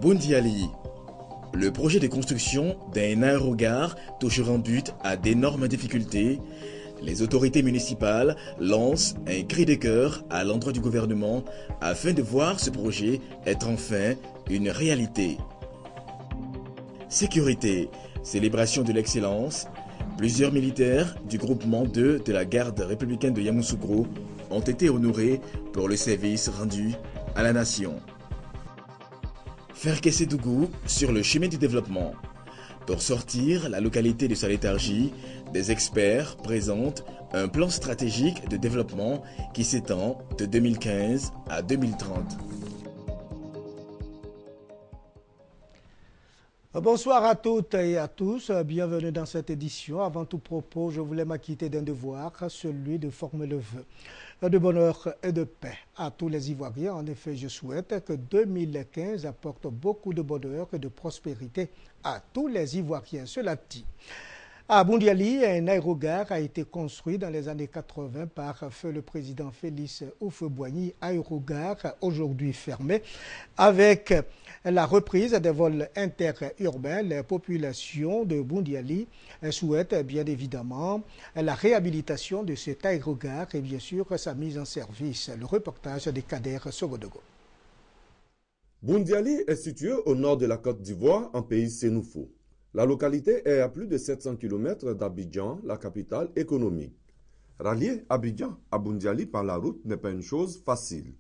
Boundiali. Le projet de construction d'un aérogare touchera en but à d'énormes difficultés. Les autorités municipales lancent un cri de cœur à l'endroit du gouvernement afin de voir ce projet être enfin une réalité. Sécurité, célébration de l'excellence. Plusieurs militaires du groupement 2 de la garde républicaine de Yamoussoukro ont été honorés pour le service rendu à la nation. Faire Kessédougou sur le chemin du développement. Pour sortir la localité de sa léthargie, des experts présentent un plan stratégique de développement qui s'étend de 2015 à 2030. Bonsoir à toutes et à tous, bienvenue dans cette édition. Avant tout propos, je voulais m'acquitter d'un devoir, celui de former le vœu de bonheur et de paix à tous les Ivoiriens. En effet, je souhaite que 2015 apporte beaucoup de bonheur et de prospérité à tous les Ivoiriens. Cela dit, à Boundiali, un aérogare a été construit dans les années 80 par feu le président Félix Houphouët-Boigny. Aérogare aujourd'hui fermé. Avec la reprise des vols interurbains, les populations de Boundiali souhaitent bien évidemment la réhabilitation de cet aérogare et bien sûr sa mise en service. Le reportage de Kader Sogodogo. Boundiali est situé au nord de la Côte d'Ivoire, en pays sénoufo. La localité est à plus de 700 km d'Abidjan, la capitale économique. Rallier Abidjan à Boundiali par la route n'est pas une chose facile.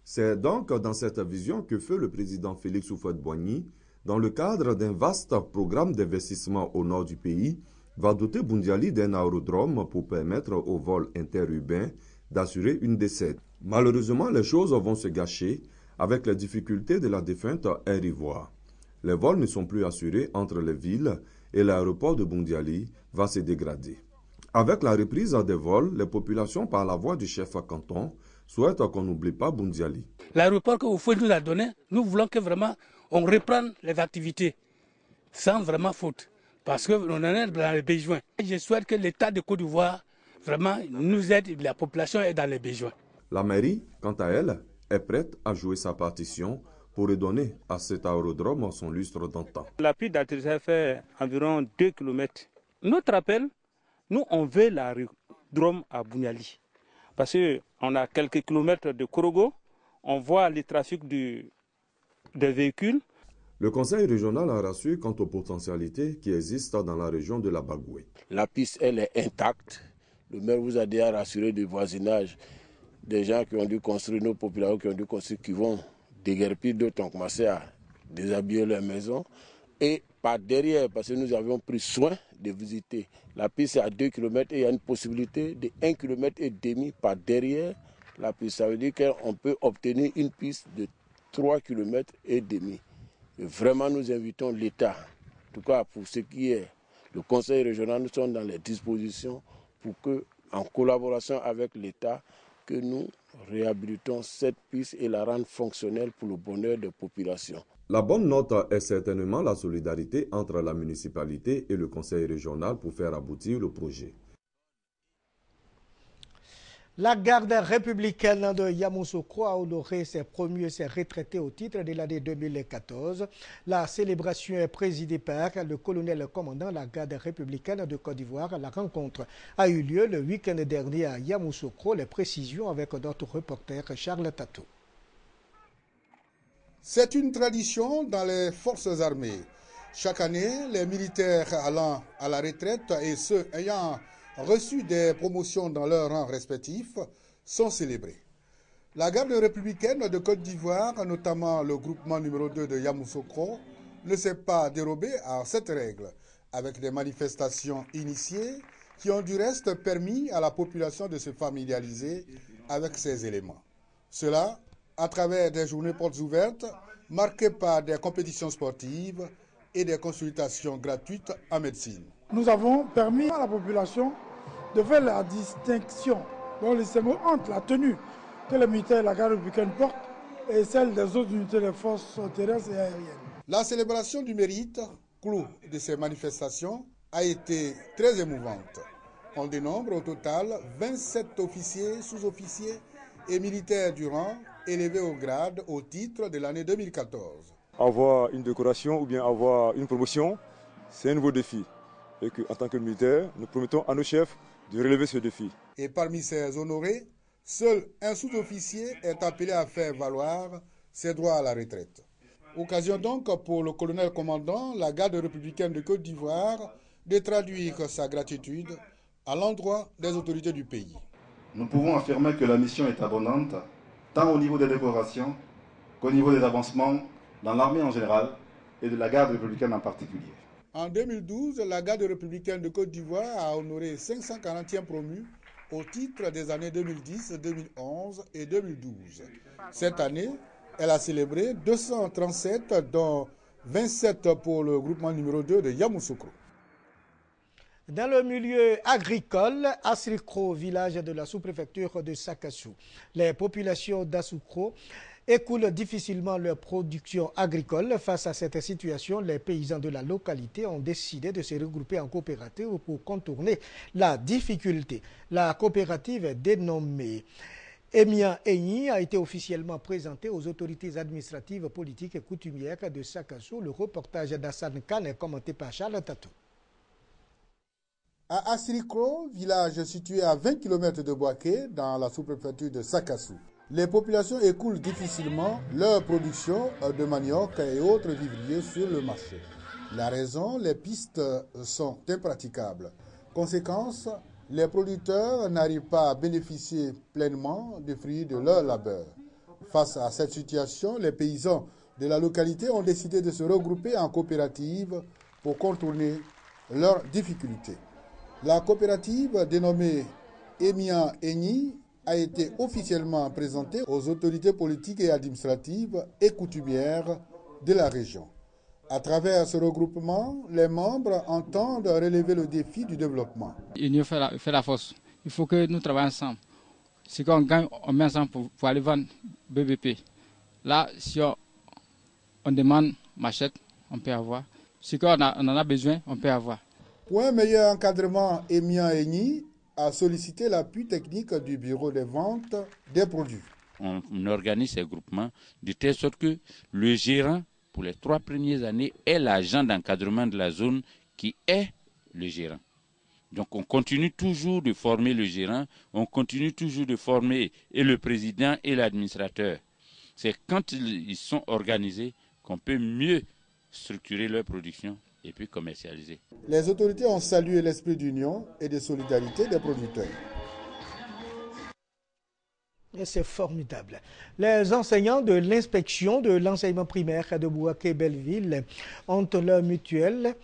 C'est donc dans cette vision que fait le président Félix Houphouët-Boigny, dans le cadre d'un vaste programme d'investissement au nord du pays, va doter Boundiali d'un aérodrome pour permettre aux vols interurbains d'assurer une desserte. Malheureusement, les choses vont se gâcher avec les difficultés de la défunte Air Ivoire. Les vols ne sont plus assurés entre les villes et l'aéroport de Boundiali va se dégrader. Avec la reprise des vols, les populations, par la voix du chef canton, souhaitent qu'on n'oublie pas Boundiali. L'aéroport que Houphouët nous a donné, nous voulons que vraiment on reprenne les activités sans vraiment faute, parce qu'on en est dans les besoins. Je souhaite que l'État de Côte d'Ivoire vraiment nous aide, la population est dans les besoins. La mairie, quant à elle, est prête à jouer sa partition pour redonner à cet aérodrome son lustre d'antan. La piste d'atterrissage fait environ 2 km. Notre appel, nous on veut l'aérodrome à Boundiali. Parce qu'on a quelques kilomètres de Korogo, on voit le trafic des véhicules. Le conseil régional a rassuré quant aux potentialités qui existent dans la région de la Bagoué. La piste, elle est intacte. Le maire vous a déjà rassuré du voisinage. Des gens qui ont dû construire, nos populations qui ont dû construire, qui vont déguerpir, d'autres ont commencé à déshabiller leur maison. Et par derrière, parce que nous avions pris soin de visiter, la piste est à 2 km et il y a une possibilité de 1,5 km par derrière la piste. Ça veut dire qu'on peut obtenir une piste de 3,5 km. Et vraiment, nous invitons l'État, en tout cas pour ce qui est le conseil régional, nous sommes dans les dispositions pour que, en collaboration avec l'État, que nous réhabilitons cette piste et la rendre fonctionnelle pour le bonheur des populations. La bonne note est certainement la solidarité entre la municipalité et le conseil régional pour faire aboutir le projet. La garde républicaine de Yamoussoukro a honoré ses premiers et ses retraités au titre de l'année 2014. La célébration est présidée par le colonel commandant de la garde républicaine de Côte d'Ivoire. La rencontre a eu lieu le week-end dernier à Yamoussoukro. Les précisions avec notre reporter Charles Tatou. C'est une tradition dans les forces armées. Chaque année, les militaires allant à la retraite et ceux ayant reçu des promotions dans leurs rangs respectifs sont célébrés. La garde républicaine de Côte d'Ivoire, notamment le groupement numéro 2 de Yamoussoukro, ne s'est pas dérobé à cette règle, avec des manifestations initiées qui ont du reste permis à la population de se familiariser avec ces éléments. Cela à travers des journées portes ouvertes marquées par des compétitions sportives et des consultations gratuites en médecine. Nous avons permis à la population de faire la distinction dans les symbole entre la tenue que les militaires de la garde républicaine portent et celle des autres unités des forces terrestres et aériennes. La célébration du mérite, clou de ces manifestations, a été très émouvante. On dénombre au total 27 officiers, sous-officiers et militaires du rang élevés au grade au titre de l'année 2014. avoir une décoration ou bien avoir une promotion, c'est un nouveau défi. Et qu'en tant que militaire, nous promettons à nos chefs de relever ce défi. Et parmi ces honorés, seul un sous-officier est appelé à faire valoir ses droits à la retraite. Occasion donc pour le colonel commandant, la garde républicaine de Côte d'Ivoire, de traduire sa gratitude à l'endroit des autorités du pays. Nous pouvons affirmer que la mission est abondante, tant au niveau des décorations qu'au niveau des avancements dans l'armée en général et de la garde républicaine en particulier. En 2012, la garde républicaine de Côte d'Ivoire a honoré 540e promus au titre des années 2010, 2011 et 2012. Cette année, elle a célébré 237, dont 27 pour le groupement numéro 2 de Yamoussoukro. Dans le milieu agricole, à Srikro, village de la sous-préfecture de Sakassou, les populations d'Assoukro écoulent difficilement leur production agricole. Face à cette situation, les paysans de la localité ont décidé de se regrouper en coopérative pour contourner la difficulté. La coopérative est dénommée Emia Enyi a été officiellement présentée aux autorités administratives, politiques et coutumières de Sakassou. Le reportage d'Hassan Khan est commenté par Charles Tatou. À Asrikro, village situé à 20 km de Bouaké, dans la sous-préfecture de Sakassou, les populations écoulent difficilement leur production de manioc et autres vivriers sur le marché. La raison, les pistes sont impraticables. Conséquence, les producteurs n'arrivent pas à bénéficier pleinement des fruits de leur labeur. Face à cette situation, les paysans de la localité ont décidé de se regrouper en coopérative pour contourner leurs difficultés. La coopérative dénommée Emia Enyi a été officiellement présentée aux autorités politiques et administratives et coutumières de la région. À travers ce regroupement, les membres entendent relever le défi du développement. L'union fait la force. Il faut que nous travaillions ensemble. Si on gagne, on met ensemble pour aller vendre BBP. Là, si on demande machette, on peut avoir. Si on en a besoin, on peut avoir. Pour un meilleur encadrement, Emia Enyi a sollicité l'appui technique du bureau des ventes des produits. On organise ces groupements de telle sorte que le gérant, pour les 3 premières années, est l'agent d'encadrement de la zone qui est le gérant. Donc on continue toujours de former le gérant, on continue toujours de former et le président et l'administrateur. C'est quand ils sont organisés qu'on peut mieux structurer leur production et puis commercialiser. Les autorités ont salué l'esprit d'union et de solidarité des producteurs. Et c'est formidable. Les enseignants de l'inspection de l'enseignement primaire de Bouaké-Belleville ont leur mutuelle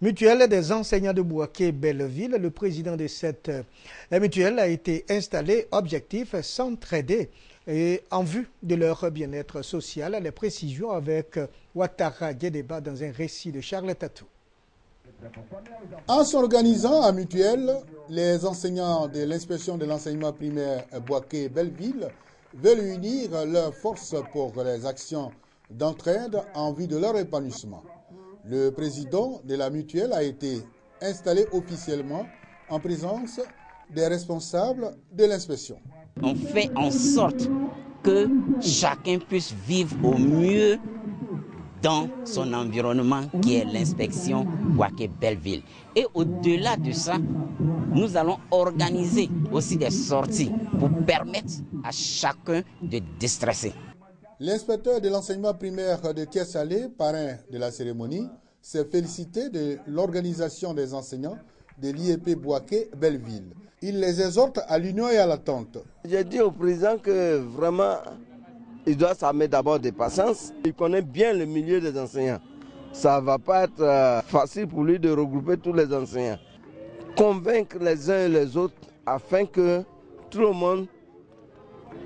des enseignants de Bouaké-Belleville. Le président de cette mutuelle a été installé. Objectif, s'entraider et en vue de leur bien-être social. Les précisions avec Ouattara Guédéba dans un récit de Charles Tatou. En s'organisant à mutuelle, les enseignants de l'inspection de l'enseignement primaire Bouaké-Belleville veulent unir leurs forces pour les actions d'entraide en vue de leur épanouissement. Le président de la mutuelle a été installé officiellement en présence des responsables de l'inspection. On fait en sorte que chacun puisse vivre au mieux dans son environnement qui est l'inspection Bouaké-Belleville. Et au-delà de ça, nous allons organiser aussi des sorties pour permettre à chacun de déstresser. L'inspecteur de l'enseignement primaire de Thiès-Salé, parrain de la cérémonie, s'est félicité de l'organisation des enseignants de l'IEP Bouaké-Belleville. Il les exhorte à l'union et à l'attente. J'ai dit au président que vraiment, il doit s'armer d'abord de patience. Il connaît bien le milieu des enseignants. Ça ne va pas être facile pour lui de regrouper tous les enseignants. Convaincre les uns et les autres afin que tout le monde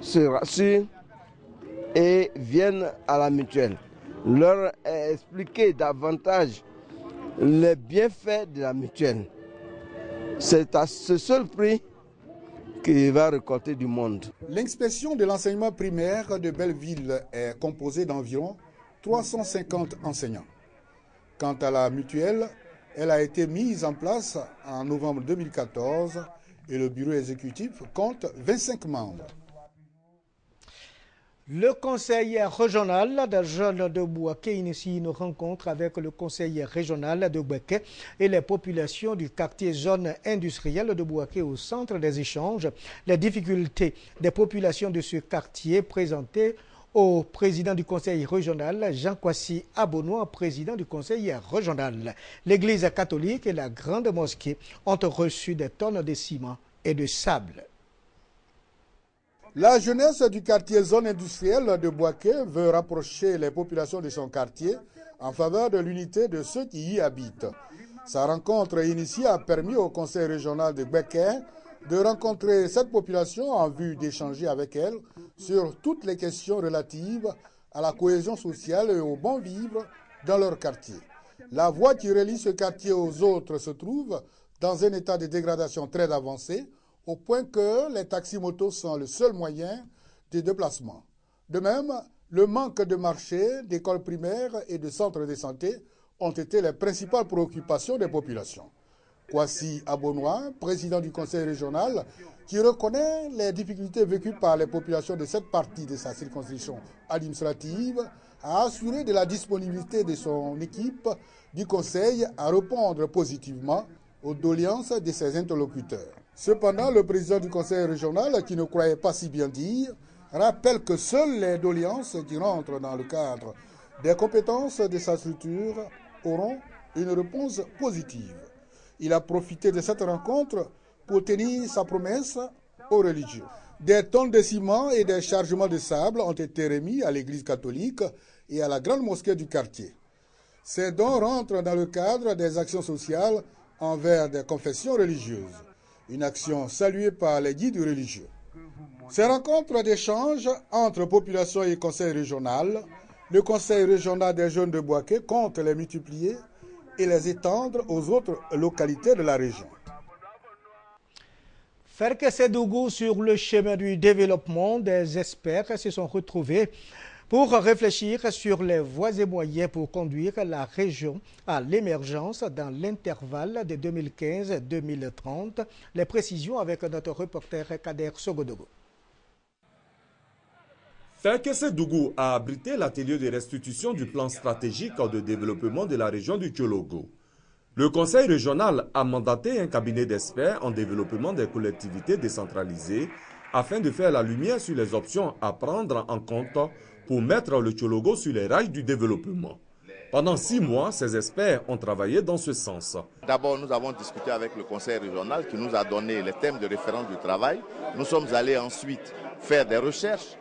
se rassure et vienne à la mutuelle. Leur expliquer davantage les bienfaits de la mutuelle. C'est à ce seul prix qu'il va récolter du monde. L'inspection de l'enseignement primaire de Belleville est composée d'environ 350 enseignants. Quant à la mutuelle, elle a été mise en place en novembre 2014 et le bureau exécutif compte 25 membres. Le conseil régional des jeunes de Bouaké initie une rencontre avec le conseil régional de Bouaké et les populations du quartier zone industrielle de Bouaké au centre des échanges. Les difficultés des populations de ce quartier présentées au président du conseil régional, Jean-Kwasi Abonois, président du conseil régional. L'église catholique et la grande mosquée ont reçu des tonnes de ciment et de sable. La jeunesse du quartier zone industrielle de Bouaké veut rapprocher les populations de son quartier en faveur de l'unité de ceux qui y habitent. Sa rencontre initiée a permis au conseil régional de Bouaké de rencontrer cette population en vue d'échanger avec elle sur toutes les questions relatives à la cohésion sociale et au bon vivre dans leur quartier. La voie qui relie ce quartier aux autres se trouve dans un état de dégradation très avancé, au point que les taxis-motos sont le seul moyen de déplacement. De même, le manque de marchés, d'écoles primaires et de centres de santé ont été les principales préoccupations des populations. Kwasi Abonois, président du conseil régional, qui reconnaît les difficultés vécues par les populations de cette partie de sa circonscription administrative, a assuré de la disponibilité de son équipe du conseil à répondre positivement aux doléances de ses interlocuteurs. Cependant, le président du conseil régional, qui ne croyait pas si bien dire, rappelle que seules les doléances qui rentrent dans le cadre des compétences de sa structure auront une réponse positive. Il a profité de cette rencontre pour tenir sa promesse aux religieux. Des tonnes de ciment et des chargements de sable ont été remis à l'église catholique et à la grande mosquée du quartier. Ces dons rentrent dans le cadre des actions sociales envers des confessions religieuses. Une action saluée par les guides religieux. Ces rencontres d'échange entre population et conseil régional, le conseil régional des jeunes de Bouaké compte les multiplier et les étendre aux autres localités de la région. Ferkessédougou, sur le chemin du développement, des experts se sont retrouvés pour réfléchir sur les voies et moyens pour conduire la région à l'émergence dans l'intervalle de 2015-2030. Les précisions avec notre reporter Kader Sogodogo. Ferkessédougou a abrité l'atelier de restitution du plan stratégique de développement de la région du Tchologo. Le conseil régional a mandaté un cabinet d'experts en développement des collectivités décentralisées afin de faire la lumière sur les options à prendre en compte pour mettre le Tchologo sur les rails du développement. Pendant 6 mois, ces experts ont travaillé dans ce sens. D'abord, nous avons discuté avec le conseil régional qui nous a donné les thèmes de référence du travail. Nous sommes allés ensuite faire des recherches,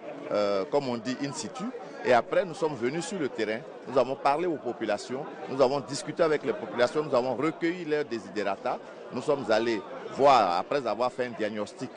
comme on dit, in situ. Et après, nous sommes venus sur le terrain, nous avons parlé aux populations, nous avons discuté avec les populations, nous avons recueilli leurs desiderata. Nous sommes allés voir, après avoir fait un diagnostic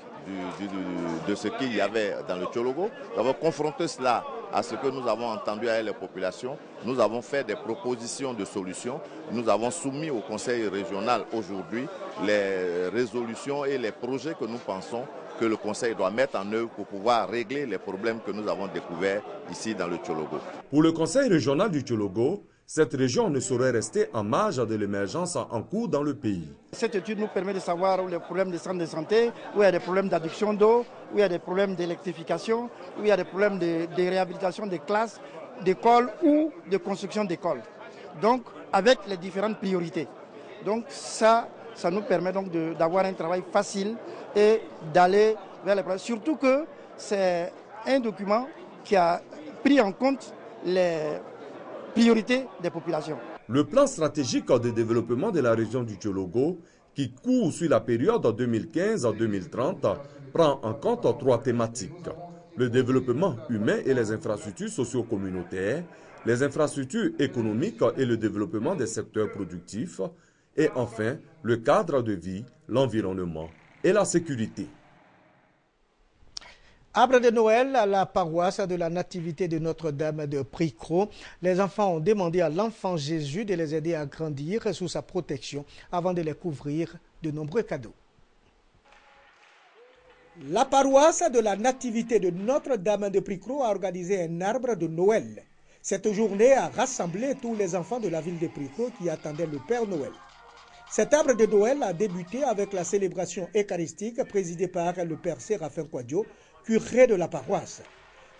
de ce qu'il y avait dans le Tchologo, nous avons confronté cela à ce que nous avons entendu avec les populations. Nous avons fait des propositions de solutions. Nous avons soumis au conseil régional aujourd'hui les résolutions et les projets que nous pensons que le conseil doit mettre en œuvre pour pouvoir régler les problèmes que nous avons découverts ici dans le Tchologo. Pour le conseil régional du Tchologo, cette région ne saurait rester en marge de l'émergence en cours dans le pays. Cette étude nous permet de savoir où les problèmes des centres de santé, où il y a des problèmes d'adduction d'eau, où il y a des problèmes d'électrification, où il y a des problèmes de réhabilitation des classes, d'écoles ou de construction d'écoles. Donc, avec les différentes priorités. Donc, ça nous permet donc d'avoir un travail facile et d'aller vers les problèmes. Surtout que c'est un document qui a pris en compte les priorités des populations. Le plan stratégique de développement de la région du Tchologo, qui court sur la période 2015-2030, prend en compte 3 thématiques. Le développement humain et les infrastructures socio-communautaires, les infrastructures économiques et le développement des secteurs productifs, et enfin le cadre de vie, l'environnement et la sécurité. Arbre de Noël à la paroisse de la Nativité de Notre-Dame de Pricro. Les enfants ont demandé à l'enfant Jésus de les aider à grandir sous sa protection avant de les couvrir de nombreux cadeaux. La paroisse de la Nativité de Notre-Dame de Pricro a organisé un arbre de Noël. Cette journée a rassemblé tous les enfants de la ville de Pricro qui attendaient le Père Noël. Cet arbre de Noël a débuté avec la célébration eucharistique présidée par le Père Séraphin Kouadio, curé de la paroisse.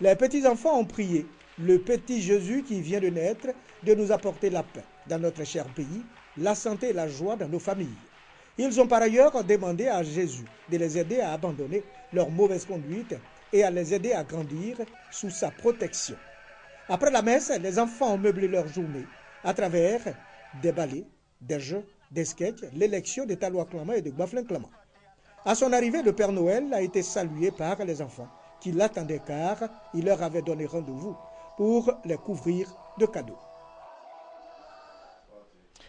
Les petits-enfants ont prié le petit Jésus qui vient de naître de nous apporter la paix dans notre cher pays, la santé et la joie dans nos familles. Ils ont par ailleurs demandé à Jésus de les aider à abandonner leur mauvaise conduite et à les aider à grandir sous sa protection. Après la messe, les enfants ont meublé leur journée à travers des ballets, des jeux, des sketchs, l'élection des Talois Clamant et de Baflin Clamant. À son arrivée, le Père Noël a été salué par les enfants qui l'attendaient car il leur avait donné rendez-vous pour les couvrir de cadeaux.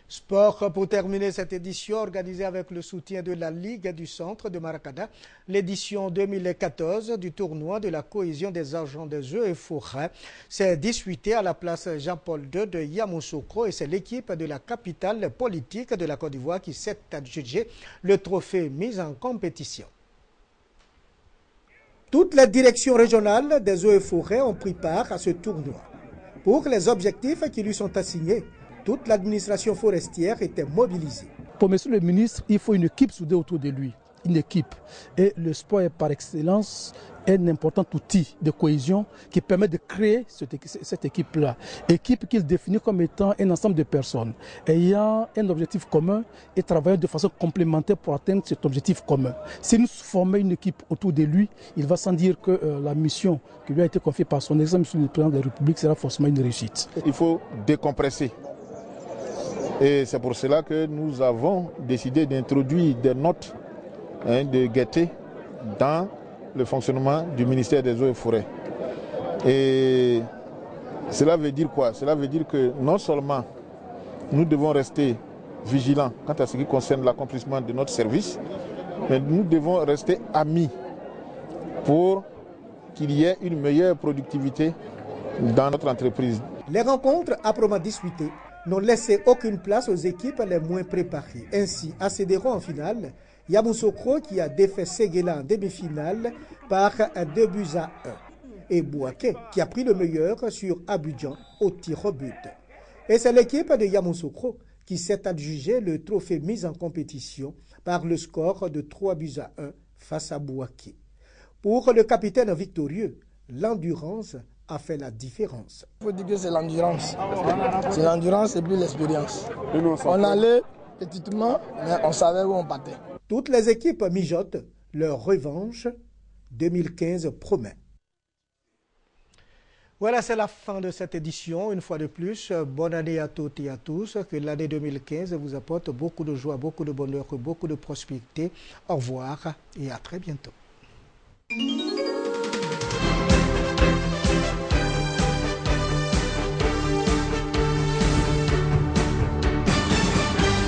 Sport pour terminer cette édition organisée avec le soutien de la Ligue du Centre de Maracana. L'édition 2014 du tournoi de la cohésion des agents des eaux et forêts s'est disputée à la place Jean-Paul II de Yamoussoukro et c'est l'équipe de la capitale politique de la Côte d'Ivoire qui s'est adjugé le trophée mis en compétition. Toutes les directions régionales des eaux et forêts ont pris part à ce tournoi. Pour les objectifs qui lui sont assignés, toute l'administration forestière était mobilisée. Pour M. le ministre, il faut une équipe soudée autour de lui, une équipe. Et le sport est par excellence un important outil de cohésion qui permet de créer cette équipe-là. Équipe qu'il définit comme étant un ensemble de personnes ayant un objectif commun et travaillant de façon complémentaire pour atteindre cet objectif commun. Si nous formons une équipe autour de lui, il va sans dire que la mission qui lui a été confiée par son Excellence M. le Président de la République sera forcément une réussite. Il faut décompresser. Et c'est pour cela que nous avons décidé d'introduire des notes de gaieté dans le fonctionnement du ministère des Eaux et Forêts. Et cela veut dire quoi? Cela veut dire que non seulement nous devons rester vigilants quant à ce qui concerne l'accomplissement de notre service, mais nous devons rester amis pour qu'il y ait une meilleure productivité dans notre entreprise. Les rencontres âprement disputées n'ont laissé aucune place aux équipes les moins préparées. Ainsi, à Cédéron en finale, Yamoussoukro qui a défait Séguéla en demi-finale par 2-1. Et Bouaké qui a pris le meilleur sur Abidjan au tir au but. Et c'est l'équipe de Yamoussoukro qui s'est adjugé le trophée mis en compétition par le score de 3-1 face à Bouaké. Pour le capitaine victorieux, l'endurance a fait la différence. Il faut dire que c'est l'endurance. C'est l'endurance et puis l'expérience. On allait petitement, mais on savait où on partait. Toutes les équipes mijotent leur revanche 2015 promet. Voilà, c'est la fin de cette édition. Une fois de plus, bonne année à toutes et à tous. Que l'année 2015 vous apporte beaucoup de joie, beaucoup de bonheur, beaucoup de prospérité. Au revoir et à très bientôt.